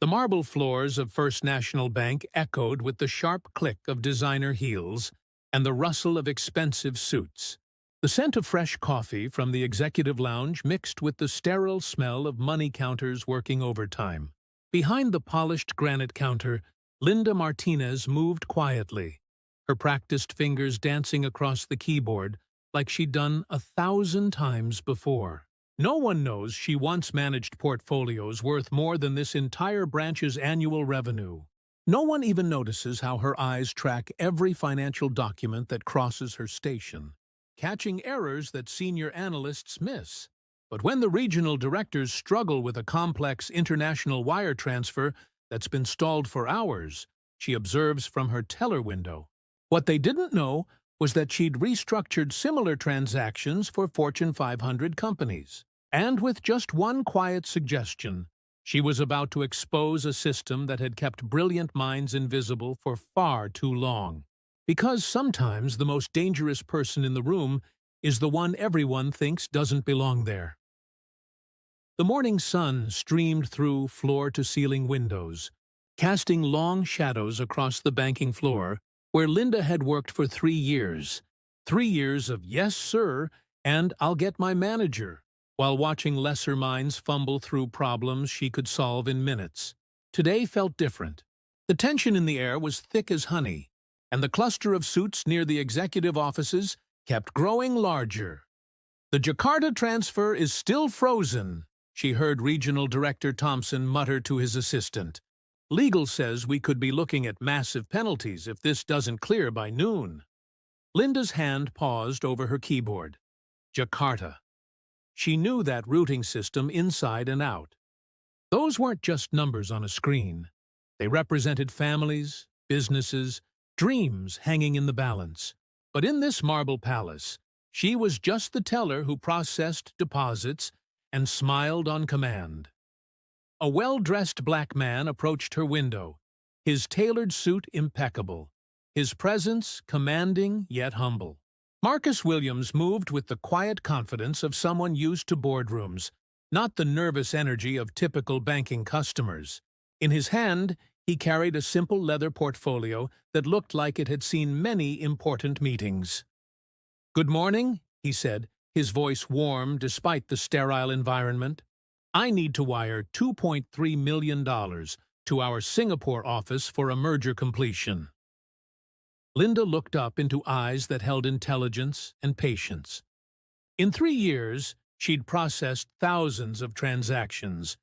The marble floors of First National Bank echoed with the sharp click of designer heels and the rustle of expensive suits. The scent of fresh coffee from the executive lounge mixed with the sterile smell of money counters working overtime. Behind the polished granite counter, Linda Martinez moved quietly, her practiced fingers dancing across the keyboard like she'd done 1,000 times before. No one knows she once managed portfolios worth more than this entire branch's annual revenue. No one even notices how her eyes track every financial document that crosses her station, catching errors that senior analysts miss. But when the regional directors struggle with a complex international wire transfer that's been stalled for hours, she observes from her teller window. What they didn't know was that she'd restructured similar transactions for Fortune 500 companies. And with just one quiet suggestion, she was about to expose a system that had kept brilliant minds invisible for far too long. Because sometimes the most dangerous person in the room is the one everyone thinks doesn't belong there. The morning sun streamed through floor-to-ceiling windows, casting long shadows across the banking floor where Linda had worked for 3 years. 3 years of yes, sir, and I'll get my manager, while watching lesser minds fumble through problems she could solve in minutes. Today felt different. The tension in the air was thick as honey, and the cluster of suits near the executive offices kept growing larger. "The Jakarta transfer is still frozen," she heard Regional Director Thompson mutter to his assistant. "Legal says we could be looking at massive penalties if this doesn't clear by noon." Linda's hand paused over her keyboard. Jakarta. She knew that routing system inside and out. Those weren't just numbers on a screen. They represented families, businesses, dreams hanging in the balance. But in this marble palace, she was just the teller who processed deposits and smiled on command. A well-dressed black man approached her window, his tailored suit impeccable, his presence commanding yet humble. Marcus Williams moved with the quiet confidence of someone used to boardrooms, not the nervous energy of typical banking customers. In his hand, he carried a simple leather portfolio that looked like it had seen many important meetings. "Good morning," he said, his voice warm despite the sterile environment. "I need to wire $2.3 million to our Singapore office for a merger completion." Linda looked up into eyes that held intelligence and patience. In 3 years, she'd processed thousands of transactions,